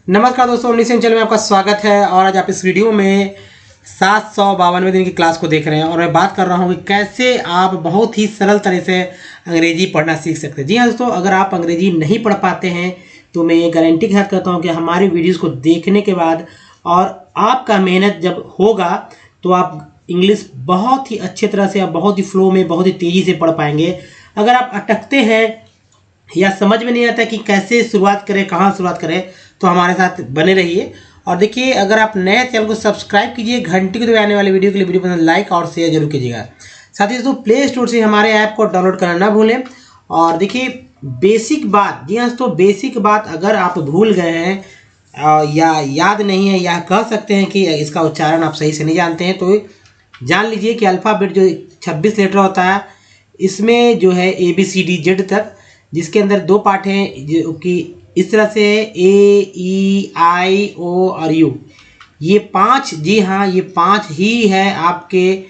नमस्कार दोस्तों, listen channel में आपका स्वागत है। और आज आप इस वीडियो में 752वें दिन की क्लास को देख रहे हैं और मैं बात कर रहा हूं कि कैसे आप बहुत ही सरल तरह से अंग्रेजी पढ़ना सीख सकते हैं। जी हाँ दोस्तों, अगर आप अंग्रेजी नहीं पढ़ पाते हैं तो मैं ये गारंटी के साथ करता हूँ कि हमारी वीडियोज़ को देखने के बाद और आपका मेहनत जब होगा तो आप इंग्लिश बहुत ही अच्छे तरह से, बहुत ही फ्लो में, बहुत ही तेज़ी से पढ़ पाएंगे। अगर आप अटकते हैं या समझ में नहीं आता कि कैसे शुरुआत करें, कहाँ शुरुआत करें, तो हमारे साथ बने रहिए। और देखिए, अगर आप नए चैनल को सब्सक्राइब कीजिए, घंटी को दबाए आने वाले वीडियो के लिए वीडियो पसंद लाइक और शेयर जरूर कीजिएगा। साथ ही दोस्तों, प्ले स्टोर से हमारे ऐप को डाउनलोड करना ना भूलें। और देखिए, बेसिक बात, जी हाँ दोस्तों, बेसिक बात अगर आप भूल गए हैं या याद नहीं है या कह सकते हैं कि इसका उच्चारण आप सही से नहीं जानते हैं, तो जान लीजिए कि अल्फ़ाबेट जो 26 लेटर होता है, इसमें जो है ABCD Z तक, जिसके अंदर दो पार्ट हैं जो कि इस तरह से है A, E, I, O और U। ये 5, जी हाँ, ये 5 ही है आपके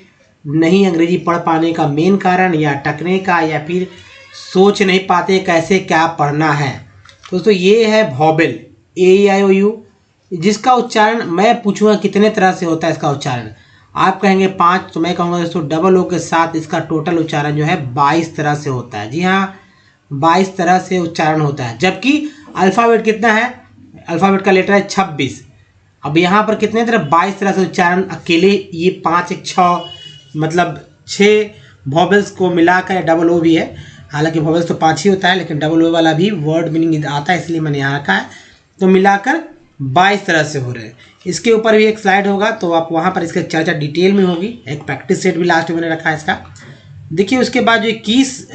नहीं अंग्रेजी पढ़ पाने का मेन कारण, या अटकने का, या फिर सोच नहीं पाते कैसे क्या पढ़ना है। दोस्तों, ये है vowel A, E, I, O, U, जिसका उच्चारण मैं पूछूंगा कितने तरह से होता है इसका उच्चारण। आप कहेंगे 5, तो मैं कहूँगा दोस्तों डबल O के साथ इसका टोटल उच्चारण जो है 22 तरह से होता है। जी हाँ, 22 तरह से उच्चारण होता है। जबकि अल्फ़ाबेट कितना है, अल्फ़ाबेट का लेटर है 26। अब यहाँ पर कितने तरह, 22 तरह से उच्चारण अकेले ये 5 1 6 मतलब 6 वॉवेल्स को मिलाकर, डबल ओ भी है, हालांकि वॉवेल्स तो 5 ही होता है, लेकिन डबल ओ वाला भी वर्ड मीनिंग आता है, इसलिए मैंने यहाँ रखा है। तो मिलाकर 22 तरह से हो रहे हैं। इसके ऊपर भी एक स्लाइड होगा, तो आप वहाँ पर इसका चर्चा डिटेल में होगी। एक प्रैक्टिस सेट भी लास्ट में मैंने रखा है इसका। देखिए, उसके बाद जो 21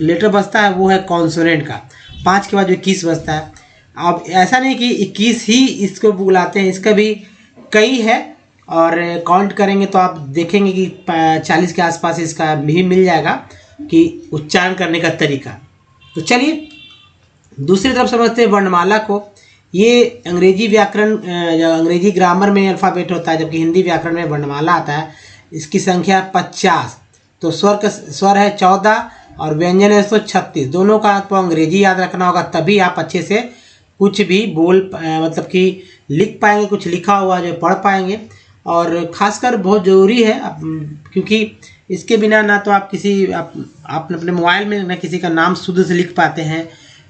लेटर बचता है वो है कॉन्सोनेंट का। 5 के बाद जो 21 बचता है, अब ऐसा नहीं कि 21 ही इसको बुलाते हैं, इसका भी कई है, और काउंट करेंगे तो आप देखेंगे कि 40 के आसपास इसका भी मिल जाएगा कि उच्चारण करने का तरीका। तो चलिए दूसरी तरफ समझते हैं वर्णमाला को। ये अंग्रेजी व्याकरण या अंग्रेजी ग्रामर में अल्फ़ाबेट होता है, जबकि हिंदी व्याकरण में वर्णमाला आता है। इसकी संख्या 50। तो स्वर है 14 और व्यंजन है 136। दोनों का आपको अंग्रेजी याद रखना होगा, तभी आप अच्छे से कुछ भी मतलब कि लिख पाएंगे, कुछ लिखा हुआ जो पढ़ पाएंगे। और ख़ासकर बहुत ज़रूरी है, क्योंकि इसके बिना ना तो आप आप अपने मोबाइल में ना किसी का नाम शुद्ध से लिख पाते हैं,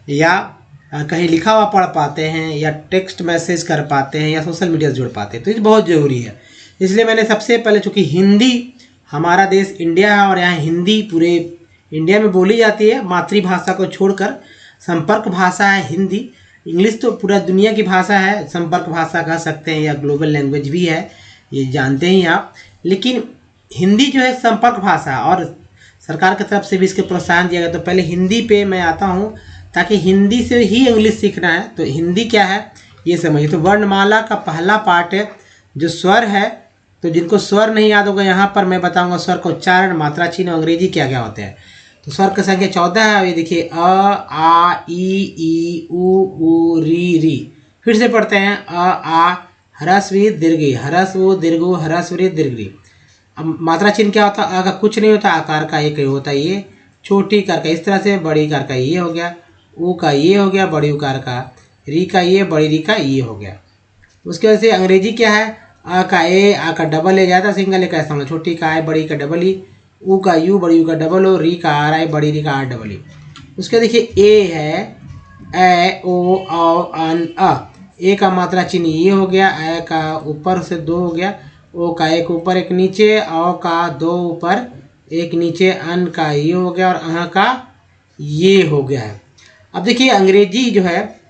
या कहीं लिखा हुआ पढ़ पाते हैं, या टेक्स्ट मैसेज कर पाते हैं, या सोशल मीडिया से जुड़ पाते हैं। तो ये बहुत ज़रूरी है। इसलिए मैंने सबसे पहले, चूँकि हिंदी, हमारा देश इंडिया है और यहाँ हिंदी पूरे इंडिया में बोली जाती है, मातृभाषा को छोड़कर संपर्क भाषा है हिंदी। इंग्लिश तो पूरा दुनिया की भाषा है, संपर्क भाषा कह सकते हैं, या ग्लोबल लैंग्वेज भी है, ये जानते ही आप। लेकिन हिंदी जो है संपर्क भाषा, और सरकार की तरफ से भी इसके प्रोत्साहन दिया गया। तो पहले हिंदी पे मैं आता हूँ, ताकि हिंदी से ही इंग्लिश सीखना है तो हिंदी क्या है ये समझिए। तो वर्णमाला का पहला पार्ट है जो स्वर है। तो जिनको स्वर नहीं याद होगा, यहाँ पर मैं बताऊंगा स्वर का उच्चारण, मात्रा चिन्ह, अंग्रेजी क्या क्या होते हैं। तो स्वर की संख्या 14 है। ये देखिए, अ, आ, ई, उ, री। फिर से पढ़ते हैं, अ, आ, ह्रस्व दीर्घ, ह्रस्व दीर्घ, ह्रस्व दीर्घ। अब मात्रा चिन्ह क्या होता है, अ का कुछ नहीं होता, आकार का एक होता है, ये छोटी कार का इस तरह से, बड़ी कार का ये हो गया, ऊ का ये हो गया, बड़ी उकार का, री का ये, बड़ी री का ये हो गया। उसके वजह से अंग्रेजी क्या है, आ का ए, आ का डबल ए जाता सिंगल ए का ऐसा, छोटी का आई, बड़ी का डबल ई, ऊ का यू, बड़ी यू का डबल ओ, री का आर आई, बड़ी री का आर डबल ई। उसके देखिए, ए है, ए, ओ, औ, अन, अ। ए का मात्रा चिन्ह ये हो गया, ए का ऊपर से 2 हो गया, ओ का एक ऊपर एक नीचे, औ का 2 ऊपर एक नीचे, अन का ये हो गया, और अह का ये हो गया है। अब देखिए, अंग्रेजी जो है,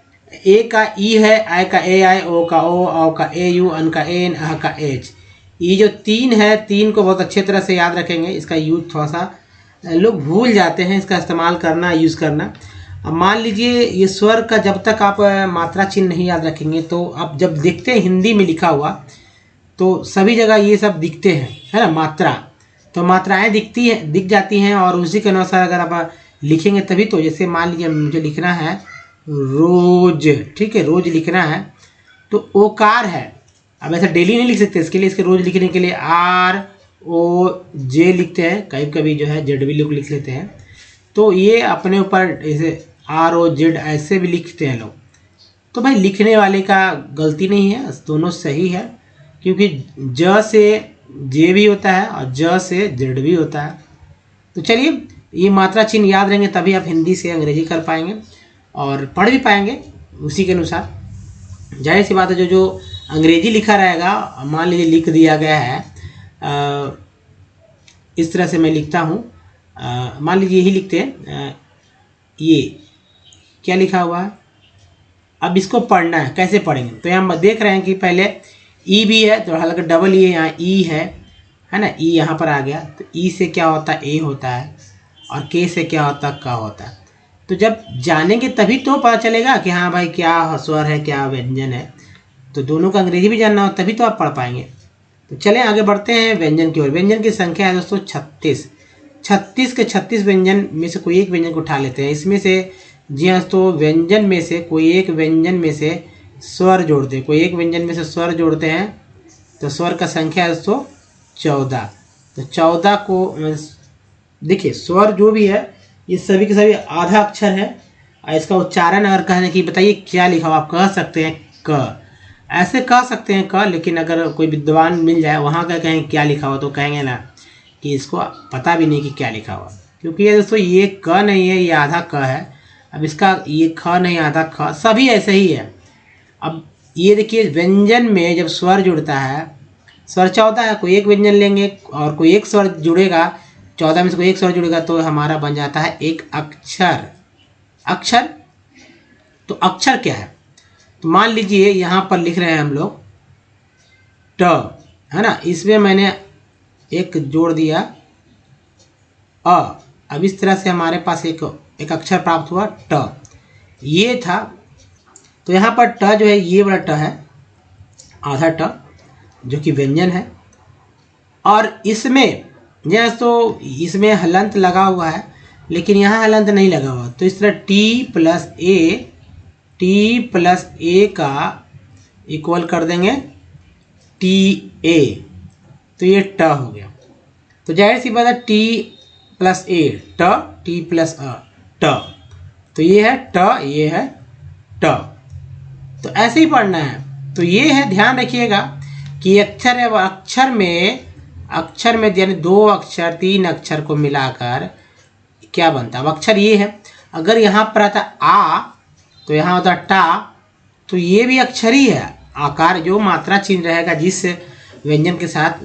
ए का ई है, आई का ए आई, ओ का ओ, औ का ए यू, अन का एन, अह का एच। ये जो 3 है, 3 को बहुत अच्छे तरह से याद रखेंगे। इसका यूज थोड़ा सा लोग भूल जाते हैं, इसका इस्तेमाल करना, यूज़ करना। अब मान लीजिए, ये स्वर का जब तक आप मात्रा चिन्ह नहीं याद रखेंगे, तो आप जब देखते हैं हिंदी में लिखा हुआ, तो सभी जगह ये सब दिखते हैं, है ना, मात्रा। तो मात्राएं दिख जाती हैं, और उसी के अनुसार अगर आप लिखेंगे तभी तो। जैसे मान लीजिए मुझे लिखना है रोज, ठीक है, रोज लिखना है, तो ओकार है। अब ऐसा डेली नहीं लिख सकते, इसके लिए, इसके रोज लिखने के लिए ROJ लिखते हैं, कभी कभी जो है जेड भी लोग लिख लेते हैं। तो ये अपने ऊपर, जैसे ROZ ऐसे भी लिखते हैं लोग। तो भाई लिखने वाले का गलती नहीं है, दोनों सही है, क्योंकि ज से जे भी होता है और ज से जेड भी होता है। तो चलिए ये मात्रा चिन्ह याद रहेंगे तभी आप हिंदी से अंग्रेजी कर पाएंगे और पढ़ भी पाएंगे उसी के अनुसार। जाहिर सी बात है, जो अंग्रेजी लिखा रहेगा, मान लीजिए लिख दिया गया है इस तरह से मैं लिखता हूँ, मान लीजिए यही लिखते हैं, ये क्या लिखा हुआ है, अब इसको पढ़ना है, कैसे पढ़ेंगे? तो यहाँ देख रहे हैं कि पहले ई भी है तो हल्का डबल ई है, यहाँ ई है ना, ई यहाँ पर आ गया, तो ई से क्या होता है ए होता है और के से क्या होता है क होता है। तो जब जानेंगे तभी तो पता चलेगा कि हाँ भाई क्या स्वर है क्या व्यंजन है, तो दोनों का अंग्रेजी भी जानना हो तभी तो आप पढ़ पाएंगे। तो चलें आगे बढ़ते हैं व्यंजन की ओर। व्यंजन की संख्या है दोस्तों 36। 36 के 36 व्यंजन में से कोई एक व्यंजन को उठा लेते हैं। इसमें से जी हाँ तो व्यंजन में से कोई एक व्यंजन में से स्वर जोड़ते हैं, कोई एक व्यंजन में से स्वर जोड़ते हैं, तो स्वर का संख्या है दोस्तों 14। तो 14 को देखिए स्वर जो भी है ये सभी के सभी आधा अक्षर है, और इसका उच्चारण अगर कहने की बताइए क्या लिखा हो, आप कह सकते हैं क, ऐसे कह सकते हैं क, लेकिन अगर कोई विद्वान मिल जाए वहाँ का कहें क्या लिखा हो तो कहेंगे ना कि इसको पता भी नहीं कि क्या लिखा हुआ, क्योंकि ये दोस्तों ये क नहीं है, ये आधा क है। अब इसका ये ख नहीं आधा ख, सभी ऐसे ही है। अब ये देखिए व्यंजन में जब स्वर जुड़ता है, स्वर 14 है, कोई एक व्यंजन लेंगे और कोई एक स्वर जुड़ेगा, 14 में से कोई एक स्वर जुड़ेगा तो हमारा बन जाता है एक अक्षर। अक्षर तो अक्षर क्या है, तो मान लीजिए यहाँ पर लिख रहे हैं हम लोग ट, है ना, इसमें मैंने एक जोड़ दिया अ। अब इस तरह से हमारे पास एक अक्षर प्राप्त हुआ ट, ये था। तो यहाँ पर ट जो है ये वाला ट है, आधा ट, जो कि व्यंजन है। और इसमें जैसे तो इसमें हलंत लगा हुआ है, लेकिन यहाँ हलंत नहीं लगा हुआ, तो इस तरह टी प्लस ए का इक्वल कर देंगे टी ए, तो ये ट हो गया। तो जाहिर सी बात है टी प्लस ए ट, टी प्लस अ ट, तो ये है ट, ये है ट। तो ऐसे ही पढ़ना है। तो ये है, ध्यान रखिएगा कि अक्षर है, अक्षर में यानी 2 अक्षर 3 अक्षर को मिलाकर क्या बनता है। अब अक्षर ये है, अगर यहाँ पर आता आ तो यहाँ होता टा, तो ये भी अक्षर ही है। आकार जो मात्रा चिन्ह रहेगा जिस व्यंजन के साथ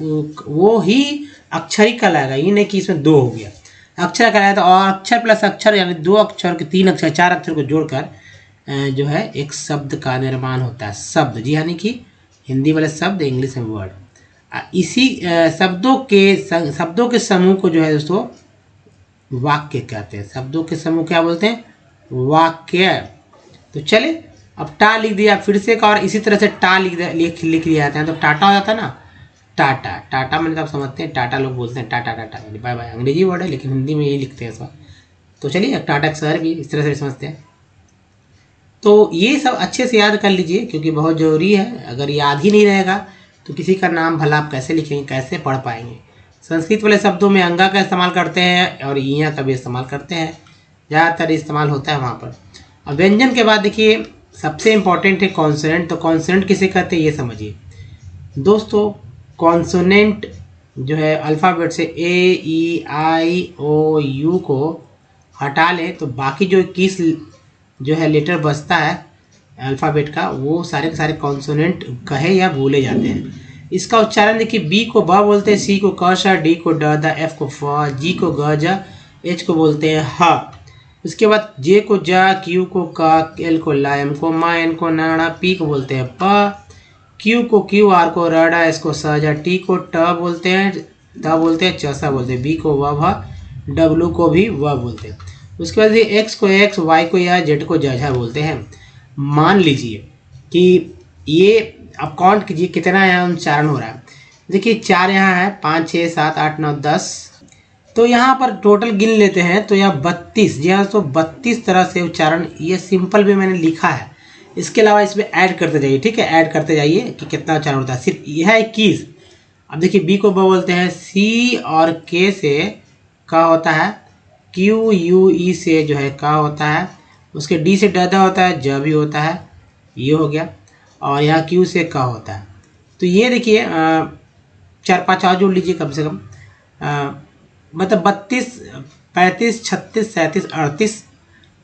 वो ही अक्षर ही कहलाएगा, ये नहीं कि इसमें 2 हो गया, अक्षर कहलाएगा। और अक्षर प्लस अक्षर यानी 2 अक्षर के 3 अक्षर 4 अक्षर को जोड़कर जो है एक शब्द का निर्माण होता है। शब्द जी यानी कि हिंदी वाले शब्द, इंग्लिश में वर्ड। इसी शब्दों के समूह को जो है दोस्तों वाक्य कहते हैं। शब्दों के समूह क्या बोलते हैं, वाक्य। तो चले अब टा लिख दिया फिर से एक और इसी तरह से टा लिख लिया जाता है, तो टाटा हो जाता है ना, टाटा। टाटा मैंने तो आप समझते हैं, टाटा लोग बोलते हैं टाटा टाटा, बाय बाय, अंग्रेजी वर्ड है लेकिन हिंदी में यही लिखते हैं सब। तो चलिए टाटा एक शहर भी इस तरह से समझते हैं। तो ये सब अच्छे से याद कर लीजिए क्योंकि बहुत ज़रूरी है। अगर याद ही नहीं रहेगा तो किसी का नाम भला आप कैसे लिखेंगे, कैसे पढ़ पाएंगे। संस्कृत वाले शब्दों में अंगा का इस्तेमाल करते हैं और ईया का भी इस्तेमाल करते हैं, ज़्यादातर इस्तेमाल होता है वहाँ पर। अब व्यंजन के बाद देखिए सबसे इम्पॉर्टेंट है कॉन्सोनेंट। तो कॉन्सोनेंट किसे कहते हैं ये समझिए दोस्तों। कॉन्सोनेंट जो है अल्फ़ाबेट से ए ई आई ओ यू को हटा लें तो बाकी जो 21 जो है लेटर बचता है अल्फ़ाबेट का, वो सारे के सारे कॉन्सोनेंट कहे या बोले जाते हैं। इसका उच्चारण देखिए, बी को ब बोलते हैं, सी को क श, डी को ड द, एफ को फ, जी को ग ज, एच को बोलते हैं ह। उसके बाद जे को ज, क्यू को क, एल को ला, एम को मा, एन को न, पी को बोलते हैं प, क्यू को क्यू, आर को र, ड, एस को स, ज, टी को ट बोलते हैं, द बोलते हैं, च सा बोलते हैं, बी को व भ, डब्लू को भी व बोलते हैं। उसके बाद एक्स को एक्स, वाई को या, जेड को जझा बोलते हैं। मान लीजिए कि ये अब काउंट कीजिए कितना यहाँ उच्चारण हो रहा है। देखिए 4 यहाँ है, 5 6 7 8 9 10, तो यहाँ पर टोटल गिन लेते हैं तो यहाँ 32, जी हाँ। तो 32 तरह से उच्चारण, ये सिंपल भी मैंने लिखा है। इसके अलावा इसमें ऐड करते जाइए, ठीक है, ऐड करते जाइए कि कितना उच्चारण होता है। सिर्फ यह 21। अब देखिए बी को ब बोलते हैं, सी और के से का होता है, क्यू यू ई से जो है का होता है, उसके डी से ड होता है, ज भी होता है, ये हो गया, और यहाँ क्यू से क होता है। तो ये देखिए 4-5 और जोड़ लीजिए कम से कम, मतलब 32, 35, 36, 37, 38,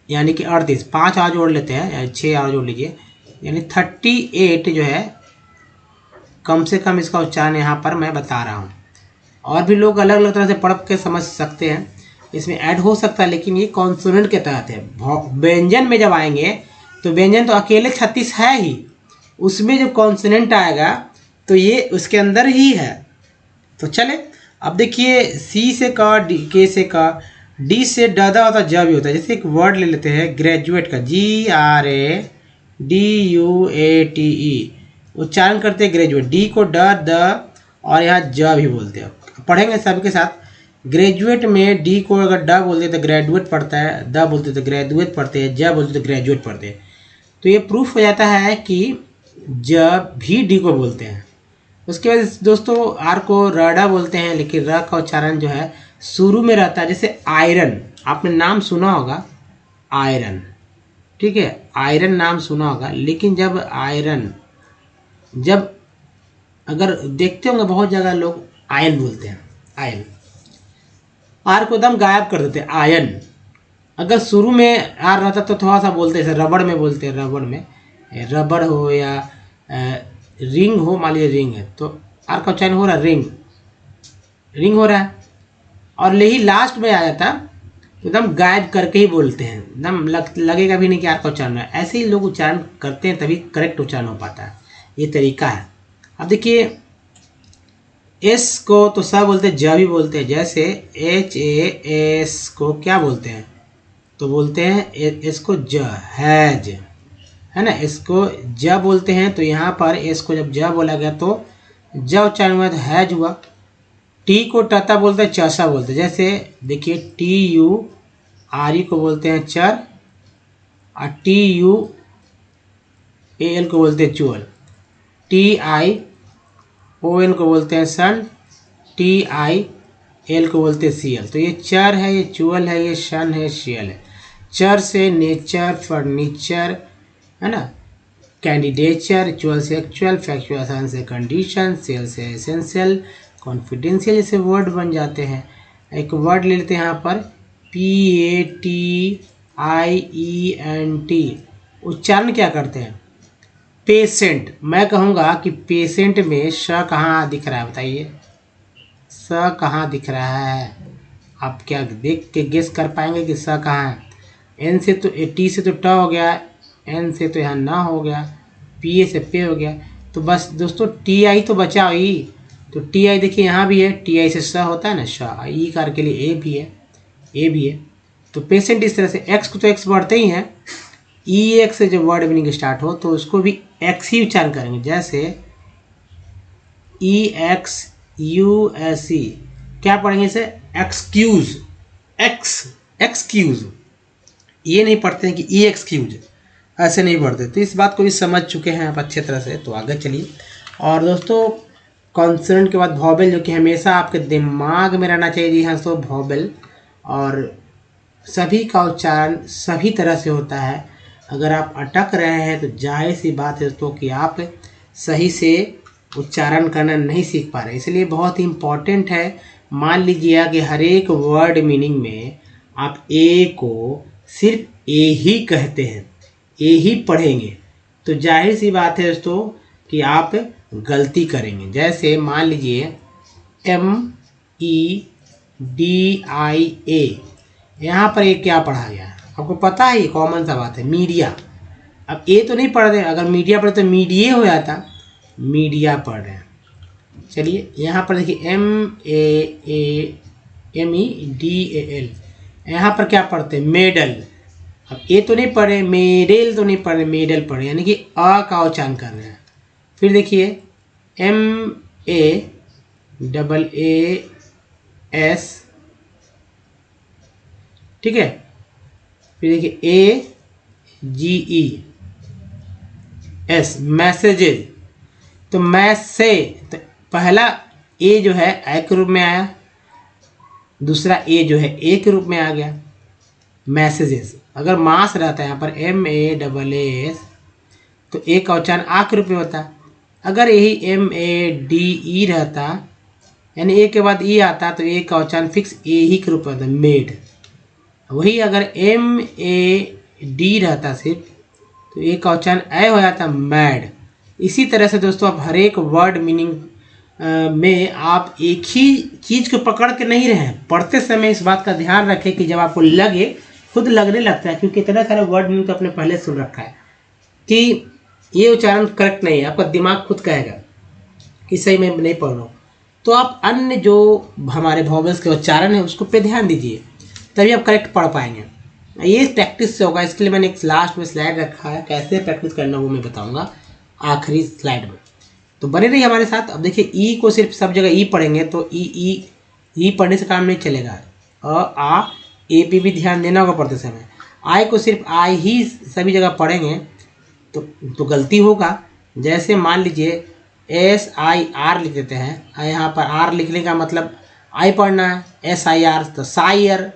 यानी कि 38, 5 और जोड़ लेते हैं, यानी 6 और जोड़ लीजिए, यानी 38 जो है कम से कम इसका उच्चारण यहाँ पर मैं बता रहा हूँ। और भी लोग अलग अलग तरह से पढ़ के समझ सकते हैं, इसमें ऐड हो सकता है, लेकिन ये कॉन्सोनेंट के तहत है। व्यंजन में जब आएंगे तो व्यंजन तो अकेले 36 है ही, उसमें जब कॉन्सोनेंट आएगा तो ये उसके अंदर ही है। तो चले अब देखिए, सी से का, डी के से का, डी से दादा होता ज भी होता है। जैसे एक वर्ड ले लेते हैं ग्रेजुएट का, GRADUATE, उच्चारण करते हैं ग्रेजुएट, डी को ड, द और यहाँ ज भी बोलते हैं। पढ़ेंगे सबके साथ। ग्रेजुएट में डी को अगर ड बोलते तो ग्रेजुएट पढ़ता है, द बोलते तो ग्रेजुएट पढ़ते हैं, ज बोलते तो ग्रेजुएट पढ़ते हैं। तो ये प्रूफ हो जाता है कि ज भी डी को बोलते हैं। उसके बाद दोस्तों आर को रडा बोलते हैं, लेकिन र का उच्चारण जो है शुरू में रहता है। जैसे आयरन, आपने नाम सुना होगा आयरन, ठीक है, आयरन नाम सुना होगा, लेकिन जब आयरन, जब अगर देखते होंगे बहुत जगह लोग आयन बोलते हैं, आयन, आर को एकदम गायब कर देते हैं, आयन। अगर शुरू में आर रहता तो थोड़ा सा बोलते हैं, रबड़ में बोलते हैं, रबड़ में, रबड़ हो या रिंग हो, मान लीजिए रिंग है तो आर का उच्चारण हो रहा है रिंग, रिंग हो रहा है, और यही लास्ट में आ जाता तो एकदम गायब करके ही बोलते हैं, एकदम लगेगा भी नहीं कि आर का उच्चारण है। ऐसे ही लोग उच्चारण करते हैं, तभी करेक्ट उच्चारण हो पाता है। ये तरीका है। अब देखिए एस को तो स बोलते हैं, ज भी बोलते हैं। जैसे HAS को क्या बोलते हैं, तो बोलते हैं एस को ज, हैज, है ना, इसको ज बोलते हैं। तो यहाँ पर एस को जब ज बोला गया तो ज उच्चारण हुआ तो हैज हुआ। टी को टता बोलते हैं, चसा बोलते हैं। जैसे देखिए TURE को बोलते हैं चर, और TUAL को बोलते हैं चुअल, TION को बोलते हैं सन, TIL को बोलते हैं सियल। तो ये चर है, ये चुअल है, ये सन है, शियल है। चर से नेचर, फर्नीचर, है ना, कैंडिडेचर, चुअल से एक्चुअल, फैक्चुअल, सन से कंडीशन, सेल से एसेंशियल, कॉन्फिडेंशियल, जैसे वर्ड बन जाते हैं। एक वर्ड ले लेते हैं यहाँ पर PATIENT, उच्चारण क्या करते हैं, पेशेंट। मैं कहूँगा कि पेशेंट में श कहाँ दिख रहा है, बताइए स कहाँ दिख रहा है? आप क्या देख के गेस कर पाएंगे कि स कहाँ है? एन से तो टी से तो ट हो गया, एन से तो यहाँ ना हो गया, पी से पे हो गया। तो बस दोस्तों TI तो बचा ही। तो TI देखिए यहाँ भी है, TI से स होता है ना, श, ई कार के लिए ए भी है, ए भी है। तो पेशेंट इस तरह से, एक्स को तो एक्स बढ़ते ही हैं, EX से जब वर्ड मीनिंग स्टार्ट हो तो उसको भी एक्स ही उच्चारण करेंगे। जैसे EXUSE, क्या पढ़ेंगे इसे, एक्सक्यूज, एक्सक्यूज, ये नहीं पढ़ते हैं कि EXCUSE, ऐसे नहीं पढ़ते। तो इस बात को भी समझ चुके हैं आप अच्छे तरह से। तो आगे चलिए। और दोस्तों कॉन्सोनेंट के बाद वॉवेल, जो कि हमेशा आपके दिमाग में रहना चाहिए। जी हाँ दोस्तों, वॉवेल और सभी का उच्चारण सभी तरह से होता है। अगर आप अटक रहे हैं तो जाहिर सी बात है दोस्तों कि आप सही से उच्चारण करना नहीं सीख पा रहे, इसलिए बहुत ही इम्पॉर्टेंट है। मान लीजिए कि हर एक वर्ड मीनिंग में आप ए को सिर्फ ए ही कहते हैं, ए ही पढ़ेंगे, तो जाहिर सी बात है दोस्तों कि आप गलती करेंगे। जैसे मान लीजिए MEDIA, यहाँ पर एक क्या पढ़ा गया आपको पता है, कॉमन सा बात है, मीडिया। अब ए तो नहीं पढ़ रहे, अगर मीडिया पढ़े तो मीडिए हो जाता, मीडिया पढ़ रहे हैं। चलिए यहाँ पर देखिए MEDAL, यहाँ पर क्या पढ़ते हैं, मेडल। अब ए तो नहीं पढ़े, मेडल तो नहीं पढ़े, मेडल पढ़े, यानी कि अ का उच्चारण कर रहे हैं। फिर देखिए MAAAS, ठीक है। फिर देखिए AGES, मैसेजेज। तो मैसे, तो पहला ए जो है ए के रूप में आया, दूसरा ए जो है ए के रूप में आ गया, मैसेजेस। अगर मास रहता है यहाँ पर MASS, तो ए का उच्चारण आ के रूप में होता। अगर यही MADE रहता, यानी ए के बाद ई आता, तो ए का उच्चारण फिक्स ए ही के रूप में होता, मेड। वही अगर MAD रहता सिर्फ, तो ए का उच्चारण ए हो जाता, मैड। इसी तरह से दोस्तों आप हर एक वर्ड मीनिंग में आप एक ही चीज़ को पकड़ के नहीं रहे, पढ़ते समय इस बात का ध्यान रखें कि जब आपको लगे, खुद लगने लगता है, क्योंकि इतना सारा वर्ड मीनिंग तो आपने पहले सुन रखा है कि ये उच्चारण करेक्ट नहीं है, आपका दिमाग खुद कहेगा कि सही में नहीं पढ़ रहा हूँ। तो आप अन्य जो हमारे वॉवेल्स के उच्चारण है उसको पे ध्यान दीजिए, तभी आप करेक्ट पढ़ पाएंगे। ये प्रैक्टिस से होगा, इसके लिए मैंने एक लास्ट में स्लाइड रखा है, कैसे प्रैक्टिस करना वो मैं बताऊंगा आखिरी स्लाइड में, तो बने रहिए हमारे साथ। अब देखिए ई को सिर्फ सब जगह ई पढ़ेंगे तो ई पढ़ने से काम नहीं चलेगा। आ ए पे भी ध्यान देना होगा पढ़ते समय। आई को सिर्फ आई ही सभी जगह पढ़ेंगे तो गलती होगा। जैसे मान लीजिए SIR लिख देते हैं, यहाँ पर आर लिखने का मतलब आई पढ़ना है, SIR, तो सायर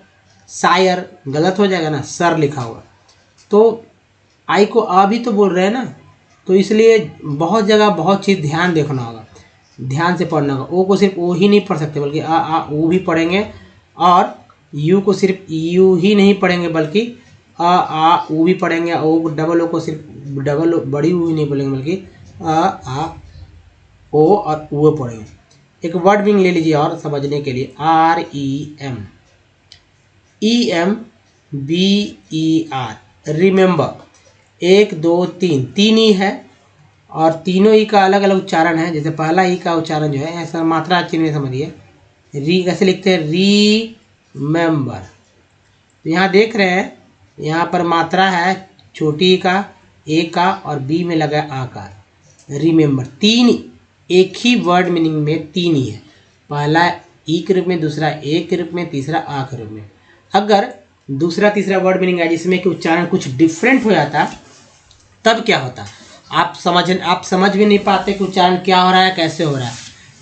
गलत हो जाएगा ना, सर लिखा हुआ। तो आई को आ भी तो बोल रहे हैं ना, तो इसलिए बहुत जगह बहुत चीज़ ध्यान देखना होगा, ध्यान से पढ़ना होगा। ओ को सिर्फ ओ ही नहीं पढ़ सकते, बल्कि आ ऊ भी पढ़ेंगे। और यू को सिर्फ यू ही नहीं पढ़ेंगे, बल्कि आ ऊ भी पढ़ेंगे। ओ डबल ओ को सिर्फ डबल बड़ी ऊ ही नहीं बोलेंगे, बल्कि आ ओ और ऊ पढ़ेंगे। एक वर्ड मीनिंग ले लीजिए और समझने के लिए, REMEMBER, रिमेंबर। 1 2 3 तीन ई है, और तीनों ई का अलग अलग उच्चारण है। जैसे पहला ई का उच्चारण जो है ऐसा मात्रा चिन्ह में समझिए, री कैसे लिखते हैं, रीमेंबर। तो यहाँ देख रहे हैं, यहाँ पर मात्रा है छोटी ई का, ए का, और बी में लगा आकार, रिमेंबर। तीन एक ही वर्ड मीनिंग में तीन ही है, पहला ई के रूप में, दूसरा ए के रूप में, तीसरा आ के रूप में। अगर दूसरा तीसरा वर्ड मीनिंग है जिसमें कि उच्चारण कुछ डिफरेंट हो जाता, तब क्या होता, आप समझ भी नहीं पाते कि उच्चारण क्या हो रहा है, कैसे हो रहा है।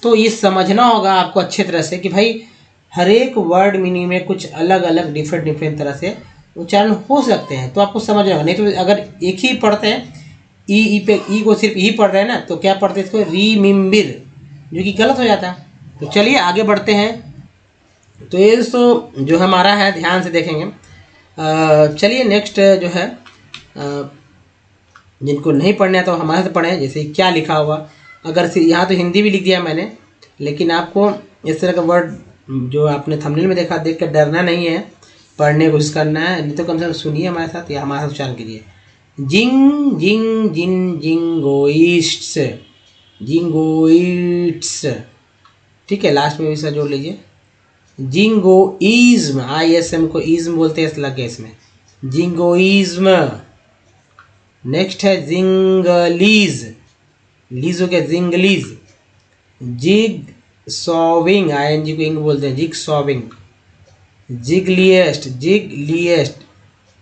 तो ये समझना होगा आपको अच्छे तरह से कि भाई हर एक वर्ड मीनिंग में कुछ अलग अलग डिफरेंट तरह से उच्चारण हो सकते हैं, तो आपको समझना होगा। नहीं तो अगर एक ही पढ़ते हैं, ई पे ई को सिर्फ ई पढ़ रहे हैं ना, तो क्या पढ़ते हैं इसको, रीमिम्बिर, जो कि गलत हो जाता है। तो चलिए आगे बढ़ते हैं। तो ये दोस्तों जो हमारा है ध्यान से देखेंगे। चलिए नेक्स्ट जो है, जिनको नहीं पढ़ना है तो हमारे से पढ़ें। जैसे क्या लिखा हुआ, अगर यहाँ तो हिंदी भी लिख दिया मैंने, लेकिन आपको इस तरह का वर्ड जो आपने थंबनेल में देखा देख कर डरना नहीं है, पढ़ने की कोशिश करना है। नहीं तो कम से कम सुनिए हमारे साथ या हमारे साथ उच्चारण कीजिए। जिंग जिंग जिन जिंगोइस्ट्स, जिंगोइट्स, ठीक है। लास्ट में भी सर जोड़ लीजिए, जिंगोइज्म, ISM को इज्म बोलते हैं, लग गया इसमें, जिंगोइज्म। नेक्स्ट है जिंगलीज, लीज हो गया जिंगलीज। जिग सॉविंग, ING को इंग बोलते हैं, जिग सॉविंग। जिगलिएस्ट, जिगलिएस्ट,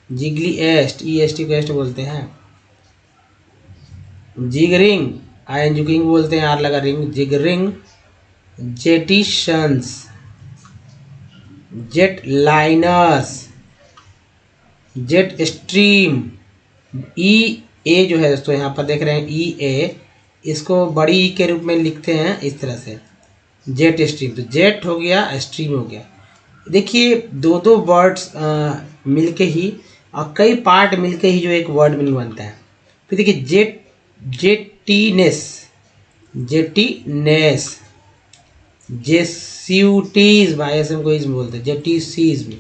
जिगलिएस्ट, EST को एस्ट बोलते हैं। जिगरिंग, ING को इंग बोलते हैं, आर लगा ring, jiggering. Jettisons, jetliners, jet stream. EA जो है दोस्तों यहाँ पर देख रहे हैं, EA, इसको बड़ी ई के रूप में लिखते हैं इस तरह से, जेट स्ट्रीम। तो जेट हो गया, स्ट्रीम हो गया। देखिए दो वर्ड्स मिलके ही और कई पार्ट मिलके ही जो एक वर्ड मीनिंग बनता है। फिर देखिए जेटीनेस, जेटीनेस, जेस्यूटिज्म, ISM को इज्म बोलते हैं, जेटिसिज्म।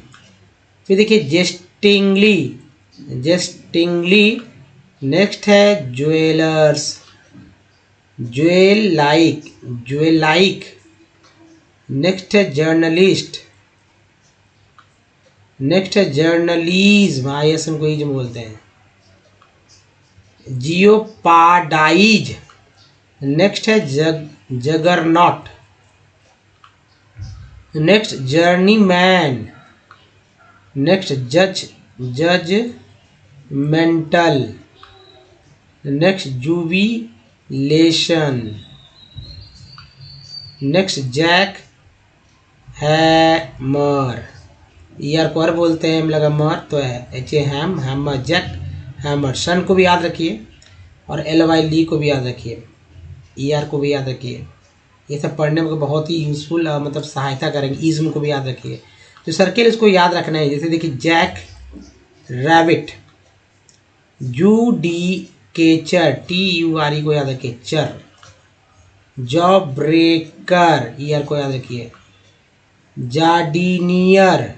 फिर देखिए जेस्टिंगली, जेस्टिंगली। नेक्स्ट है jewellers, jewel like, jewel like. Next है जर्नलिस्ट, नेक्स्ट है जर्नलिज्म, ISM को इज्म बोलते हैं, जियोपाडाइज। नेक्स्ट है juggernaut. Next journeyman. Next judgemental. Next jubilation. Next jackhammer, ER को R बोलते हैं, लगा मर तो है, HA हैम, हैमर, जैक हैमर। सन को भी याद रखिए, और LY ली को भी याद रखिए, ER को भी याद रखिए। ये सब पढ़ने में बहुत ही यूजफुल मतलब सहायता करेंगे। इज्म को भी याद रखिए। तो सर्किल इसको याद रखना है। जैसे देखिए जैक रैबिट, UD केचर, TURE को याद रखिए चर। जॉब ब्रेकर, ER को याद रखिए। जार्डिनियर,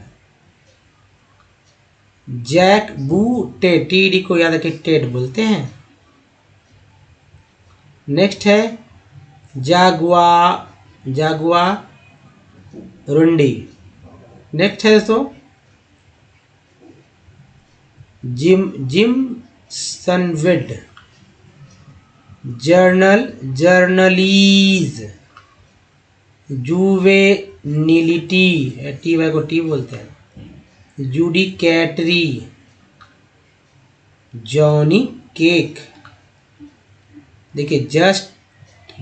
जैक बूटेड, TD को याद रखिए टेड बोलते हैं। नेक्स्ट है जागुआ रुंडी। नेक्स्ट है दोस्तों जिम सनविड, जर्नलीज, जुवेनिलिटी, TY को टी बोलते हैं। Judicatory, johnnycake. देखिए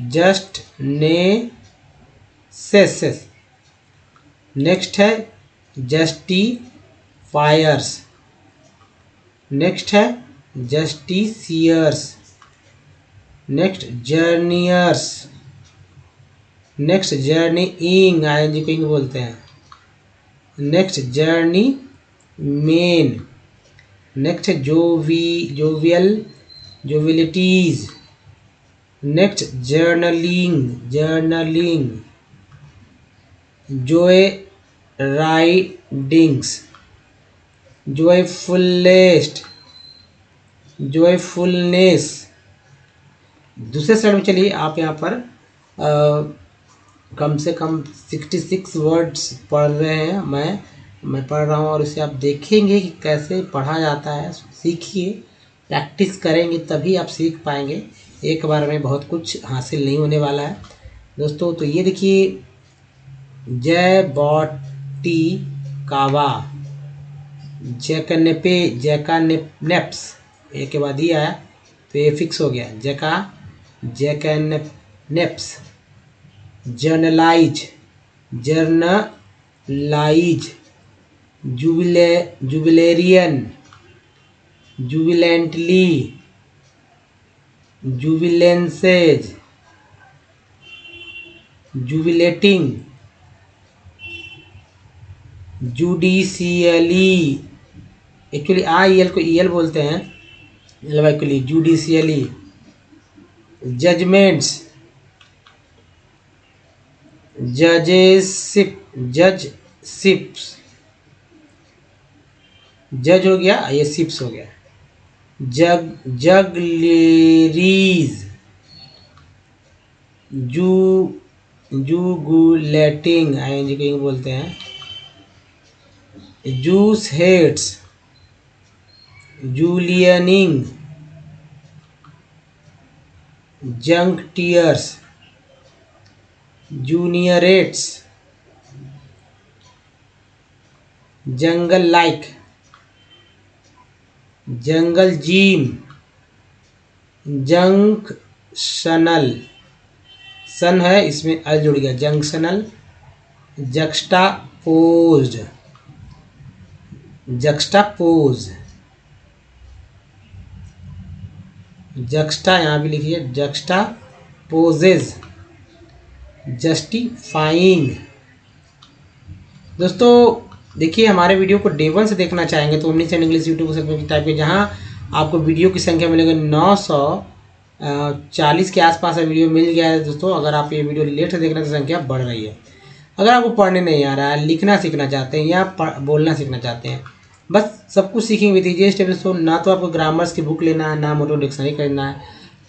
जस्ट ने सेस। नेक्स्ट है जस्टिफायर्स। नेक्स्ट है justiciars. Next journeyers. Next journeying, ING को इंग बोलते हैं। Next journeymen. Next jovialities. Next journaling, joyridings, joyfulness. दूसरे साइड में चलिए, आप यहाँ पर कम से कम 66 वर्ड्स पढ़ रहे हैं। मैं पढ़ रहा हूँ और इसे आप देखेंगे कि कैसे पढ़ा जाता है। सीखिए, प्रैक्टिस करेंगे तभी आप सीख पाएंगे। एक बार में बहुत कुछ हासिल नहीं होने वाला है दोस्तों। तो ये देखिए जैबॉटी कावा, जैकानेप्स, एक के बाद ही आया तो ये फिक्स हो गया। Jackanapes. Journalise, jubilarian, jubilantly, jubilances, jubilating, judicially. Actually IEL को EL बोलते हैं, LY को ली, जुडिशियली। जजमेंट्स, जजशिप्स, जज हो गया, ये शिप्स हो गया। जगलेरीज, जुगुलेटिंग, ING को बोलते हैं। जूस हेड्स, जूलियनिंग, जंक्टियर्स, जूनियरेट्स, जंगल लाइक, जंगल जीम, जंक्शनल, सन है इसमें अल जुड़ गया, जंक्शनल। जक्स्टापोज्ड, जक्स्टा यहाँ भी लिखिए, जक्स्टापोजेज, जस्टिफाइंग। दोस्तों देखिए, हमारे वीडियो को डे 1 से देखना चाहेंगे तो ओमनी चैनल इंग्लिश यूट्यूब पर टाइप करिए, जहाँ आपको वीडियो की संख्या मिलेगी 940 के आसपास वीडियो मिल गया है दोस्तों। अगर आप ये वीडियो लेट से देख रहे हैं तो संख्या बढ़ रही है। अगर आपको पढ़ने नहीं आ रहा है, लिखना सीखना चाहते हैं या बोलना सीखना चाहते हैं, बस सब कुछ सीखेंगे विद ईजी स्टेप। तो ना तो आपको ग्रामर्स की बुक लेना है, ना मोटो डिक्शनरी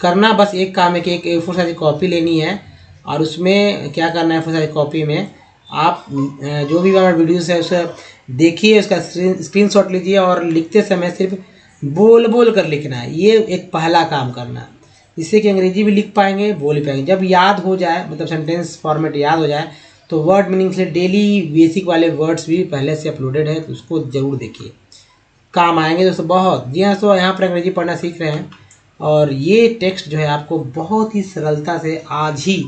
करना बस एक काम है कि एक A4 साइज कॉपी लेनी है और उसमें क्या करना है, A4 साइज कॉपी में आप जो भी हमारे वीडियोस है उसे देखिए, उसका स्क्रीनशॉट लीजिए और लिखते समय सिर्फ बोल कर लिखना है। ये एक पहला काम करना है, जिससे कि अंग्रेजी भी लिख पाएंगे, बोल भी पाएंगे। जब याद हो जाए, मतलब सेंटेंस फॉर्मेट याद हो जाए, तो वर्ड मीनिंग से डेली बेसिक वाले वर्ड्स भी पहले से अपलोडेड है, तो उसको ज़रूर देखिए, काम आएंगे दोस्तों बहुत। जी हाँ, तो यहाँ पर अंग्रेजी पढ़ना सीख रहे हैं और ये टेक्स्ट जो है आपको बहुत ही सरलता से आज ही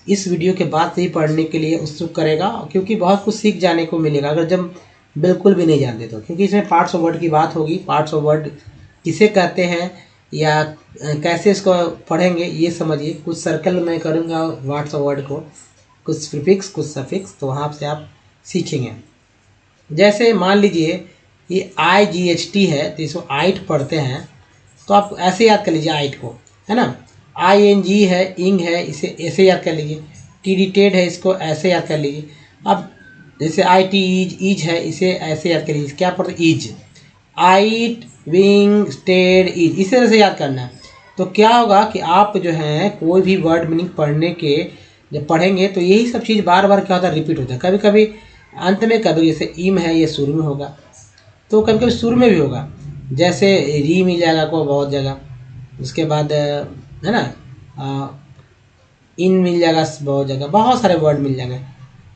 इस वीडियो के बाद से ही पढ़ने के लिए उत्सुक करेगा, क्योंकि बहुत कुछ सीख जाने को मिलेगा अगर जब बिल्कुल भी नहीं जानते तो। क्योंकि इसमें पार्ट्स ऑफ वर्ड की बात होगी। पार्ट्स ऑफ वर्ड किसे कहते हैं, या कैसे इसको पढ़ेंगे ये समझिए। कुछ सर्कल मैं करूँगा वर्ड्स और वर्ड को, कुछ प्रीफिक्स कुछ सफिक्स, तो वहाँ से आप सीखेंगे। जैसे मान लीजिए ये IGHT है, तो इसको आइट पढ़ते हैं, तो आप ऐसे याद कर लीजिए आइट को, है ना। ING है, इंग है, इसे ऐसे याद कर लीजिए। TD है, इसको ऐसे याद कर लीजिए। अब जैसे IT ईज है, इसे ऐसे याद कर लीजिए। क्या पढ़ते ईज, आइट विंग स्टेड ईज, इस तरह से याद करना है। तो क्या होगा कि आप जो है कोई भी वर्ड मीनिंग पढ़ने के जब पढ़ेंगे तो यही सब चीज़ बार बार क्या होता है, रिपीट होता है। कभी कभी अंत में, कभी जैसे इम है ये शुरू में होगा, तो कभी कभी शुरू में भी होगा। जैसे री मिल जाएगा आपको बहुत जगह, उसके बाद है ना इन मिल जाएगा बहुत जगह, बहुत सारे वर्ड मिल जाएंगे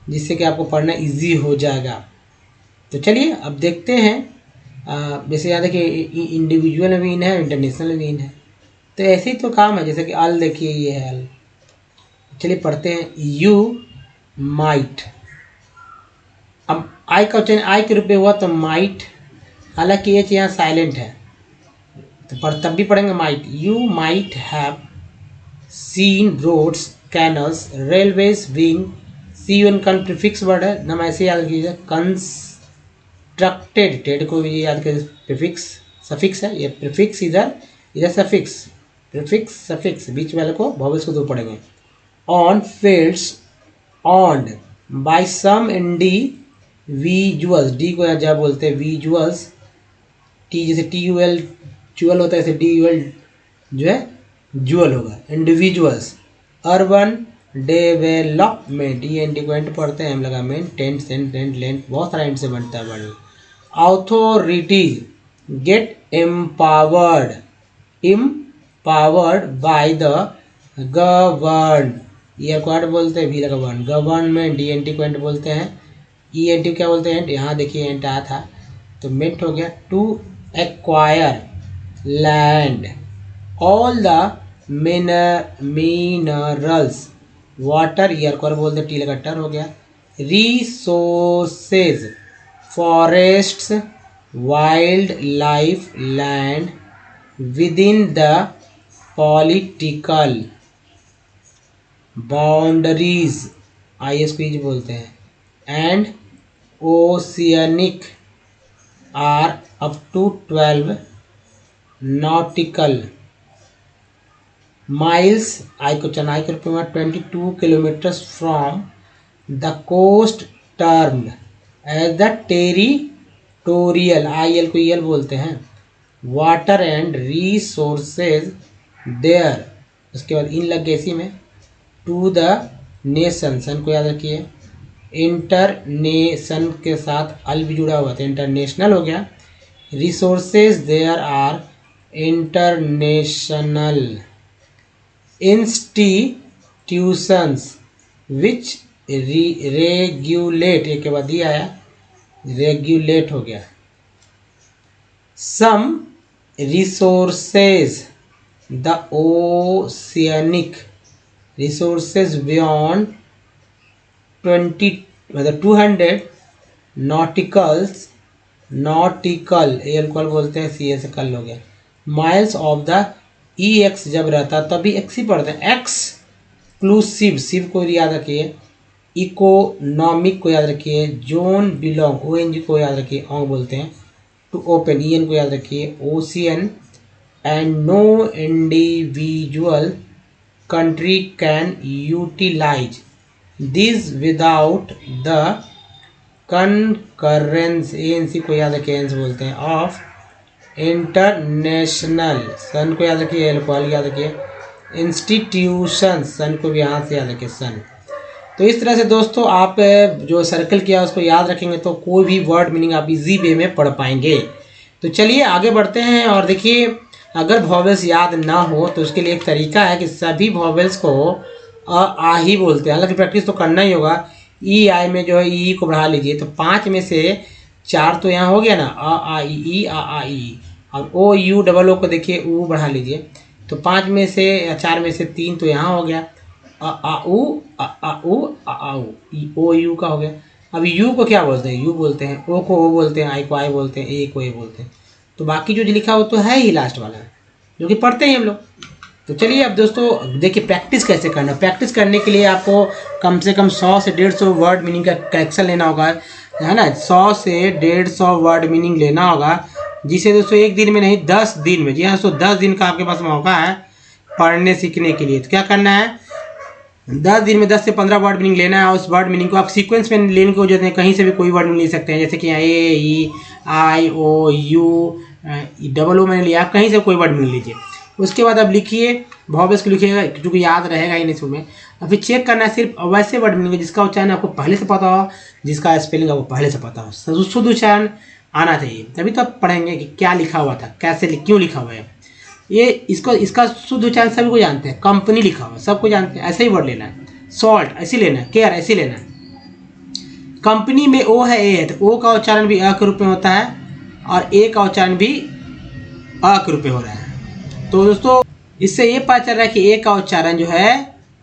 जिससे कि आपको पढ़ना इजी हो जाएगा। तो चलिए अब देखते हैं। जैसे याद है कि इंडिविजुअल में भी इन है, इंटरनेशनल में भी इन है, तो ऐसे ही तो काम है। जैसे कि अल देखिए, ये है अल। चलिए पढ़ते हैं, यू माइट। अब आई का उच्चारण आई के रूप में हुआ तो माइट, हालांकि एच यहाँ साइलेंट है, तो पर तब भी पढ़ेंगे might. You might have seen roads, canals, railways, wing. सी यून कन प्रीफिक्स वर्ड है, नाम ऐसे याद कीजिए। कंस्ट्रक्टेड, टेड को भी याद करिए, प्रीफिक्स सफिक्स है, ये प्रीफिक्स इधर इधर सफिक्स, प्रीफिक्स सफिक्स, बीच वाले को वॉवेल्स को दो पढ़ेंगे। On fields, owned by some individuals, D को यहाँ जब बोलते हैं विजुअल्स, टी जैसे TUL चुअल होता है, ऐसे DUL जो है जुअल होगा, इंडिविजुअल्स। अर्बन डेवलपमेंट, ये एंटी को एंट पढ़ते हैं हम लगा मेन, टेंट सेंट टेंट लेंट, बहुत सारा एंट से बनता है word. Authorities get empowered, empowered by the govern, ये क्वाड बोलते हैं, वी लगा वन। गवर्नमेंट, DNT को एंट बोलते हैं। ENT क्या बोलते हैं, यहाँ देखिए एंट आया था तो मेंट हो गया। To acquire land, all the minerals, water, ear को बोलते टी लगा टर हो गया। Resources, forests, wildlife, land, within the political boundaries, IS को बोलते हैं, and oceanic are up to 12 nautical miles, I को चनाई के रूप में 22 kilometres from the coast, termed as the territorial, IL को EL बोलते हैं। वाटर एंड रिसोर्सेज देयर, उसके बाद इन लग गए इसी में। टू द नेशन, सन को याद रखिए। इंटरनेशन के साथ अल भी जुड़ा हुआ था, इंटरनेशनल हो गया। Resources there are international. Institutions which regulate, एक के बाद दिया आया, रेगुलेट हो गया। Some resources the oceanic resources beyond 20 मतलब 200 नॉटिकल्स, नॉटिकल एल्कोहल बोलते हैं, सी से कल हो गया। माइल्स ऑफ द EX जब रहता तभी एक्स ही पढ़ते हैं। एक्सक्लूसिव, सिव को याद रखिए। इकोनॉमिक को याद रखिए। जोन बिलोंग, ONG को याद रखिए, ऑन्ग बोलते हैं। टू ओपन, EN को याद रखिए। Ocean and no individual country can utilize this without the concurrence, ANC को याद रखिए, ANC बोलते हैं, ऑफ इंटरनेशनल, सन को याद रखिए, एल्कोहल याद रखिए। इंस्टीट्यूशन, सन को भी यहाँ से याद रखिए, सन। तो इस तरह से दोस्तों आप जो सर्कल किया उसको याद रखेंगे तो कोई भी वर्ड मीनिंग आप इजी वे में पढ़ पाएंगे। तो चलिए आगे बढ़ते हैं और देखिए, अगर वॉवेल्स याद ना हो तो उसके लिए एक तरीका है कि सभी वॉवेल्स को आ ही बोलते हैं, हालांकि प्रैक्टिस तो करना ही होगा। आई में जो है ई को बढ़ा लीजिए तो 5 में से 4 तो यहाँ हो गया ना, आ ई आ ई। अब OU को देखिए, ऊ बढ़ा लीजिए तो 5 में से या 4 में से 3 तो यहाँ हो गया, आ ऊ OU का हो गया। अब यू को क्या बोलते हैं, यू बोलते हैं। ओ को ओ बोलते हैं, आई को आई बोलते हैं, ए को ए बोलते हैं। तो बाकी जो लिखा हो तो है ही लास्ट वाला, जो कि पढ़ते हैं हम लोग। तो चलिए अब दोस्तों देखिए प्रैक्टिस कैसे करना। प्रैक्टिस करने के लिए आपको कम से कम 100 से 150 वर्ड मीनिंग का कलेक्शन लेना होगा, है ना। 100 से 150 वर्ड मीनिंग लेना होगा, जिसे दोस्तों एक दिन में नहीं 10 दिन में, जी हाँ दोस्तों 10 दिन का आपके पास मौका है पढ़ने सीखने के लिए। तो क्या करना है, 10 दिन में 10 से 15 वर्ड मीनिंग लेना है। उस वर्ड मीनिंग को आप सीक्वेंस में लेने की जरूरत है, कहीं से भी कोई वर्ड ले सकते हैं। जैसे कि यहाँ ए ई आई ओ यू डबल ओ मैंने लिया, आप कहीं से कोई वर्ड मीनिंग लीजिए। उसके बाद आप लिखिए, भॉवेल्स को लिखिएगा क्योंकि याद रहेगा ही नहीं शुरू में। और फिर चेक करना है सिर्फ वैसे वर्ड मीनिंग जिसका उच्चारण आपको पहले से पता हो, जिसका स्पेलिंग आपको पहले से पता हो, शुद्ध उच्चारण आना चाहिए। तभी तो आप पढ़ेंगे कि क्या लिखा हुआ था, कैसे क्यों लिखा हुआ है। ये इसका शुद्ध उच्चारण सभी को जानते हैं। कंपनी लिखा हुआ सबको जानते हैं, ऐसे ही वर्ड लेना है। सॉल्ट ऐसे लेना है, केयर ऐसे लेना है। कंपनी में ओ है ए है, तो ओ का उच्चारण भी अ के रूप में होता है और ए का उच्चारण भी अ के रूप में हो रहा है। तो दोस्तों इससे ये पता चल रहा है कि ए का उच्चारण जो है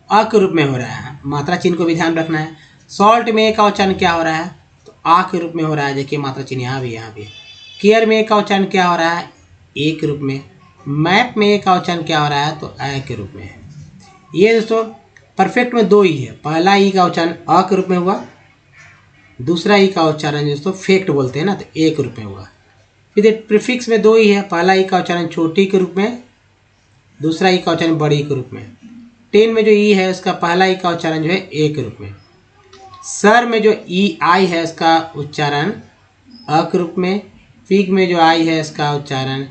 अ के रूप में हो रहा है। मात्रा चिन्ह को भी ध्यान रखना है। सॉल्ट में ए का उच्चारण क्या हो रहा है, तो आ के रूप में हो रहा है। देखिए मात्रा चिन्ह यहाँ भी यहाँ भी। केयर में ए का उच्चारण क्या हो रहा है, ए के रूप में। मैप में ए का उच्चारण क्या हो रहा है, तो अ के रूप में है। ये दोस्तों परफेक्ट में 2 ई है। पहला ई का उच्चारण अ के रूप में हुआ, दूसरा ई का उच्चारण दोस्तों फेक्ट बोलते हैं ना, तो ए के रूप में हुआ। फिर प्रीफिक्स में 2 ई है। पहला ई का उच्चारण छोटी के रूप में, दूसरा ई का उच्चारण बड़ी के रूप में। 10 में जो ई है उसका पहला ई का उच्चारण जो है ए के रूप में। सर में जो ई आई है उसका उच्चारण अ के रूप में। फिग में जो आई है इसका उच्चारण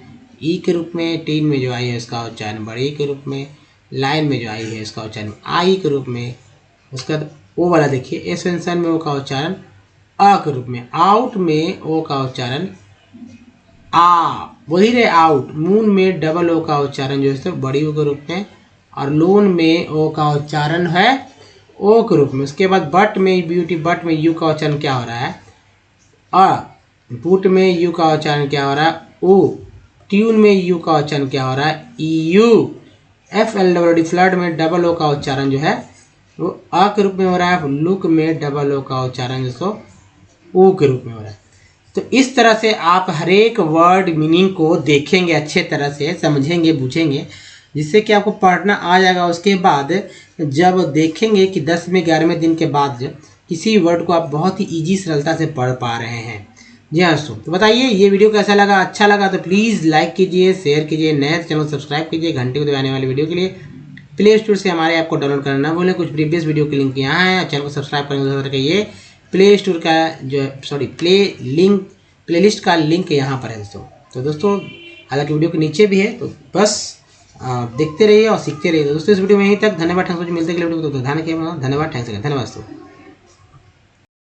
ई के रूप में। टीन में जो आई है इसका उच्चारण बड़ी के रूप में। लाइन में जो आई है इसका उच्चारण आई के रूप में। उसके बाद ओ वाला देखिए, एसेंशन में ओ का उच्चारण अ के रूप में। आउट में ओ का उच्चारण आ, वही रहे आउट। मून में डबल ओ का उच्चारण जो है बड़ी ओ के रूप में, और लोन में ओ का उच्चारण है ओ के रूप में। उसके बाद बट में ब्यूटी, बट में यू का उच्चारण क्या हो रहा है, अ। बुट में यू का उच्चारण क्या हो रहा है, ओ। ट्यून में यू का उच्चारण क्या हो रहा है, E U. F L double D, flood में डबल ओ का उच्चारण जो है वो अ के रूप में हो रहा है। लुक में डबल ओ का उच्चारण जो ओ के रूप में हो रहा है। तो इस तरह से आप हर एक वर्ड मीनिंग को देखेंगे, अच्छे तरह से समझेंगे, बूझेंगे, जिससे कि आपको पढ़ना आ जाएगा। उसके बाद जब देखेंगे कि 10वें 11वें दिन के बाद किसी वर्ड को आप बहुत ही ईजी सरलता से पढ़ पा रहे हैं। जी हाँ दोस्तों, तो बताइए ये वीडियो कैसा लगा। अच्छा लगा तो प्लीज़ लाइक कीजिए, शेयर कीजिए, नए चैनल सब्सक्राइब कीजिए घंटे को दबाने वाले वीडियो के लिए। प्ले स्टोर से हमारे ऐप को डाउनलोड करना ना भूलें। कुछ प्रीवियस वीडियो के लिंक यहाँ है, चैनल को सब्सक्राइब करने ये प्ले स्टोर का जो प्ले लिस्ट का लिंक यहाँ पर है दोस्तों। तो दोस्तों हालांकि वीडियो के नीचे भी है, तो बस देखते रहिए और सीखते रहिए। दोस्तों इस वीडियो में यहीं तक। धन्यवाद, थैंक्स। मिलते हैं अगले वीडियो को। धन्यवाद, थैंक्स, धन्यवाद दोस्तों।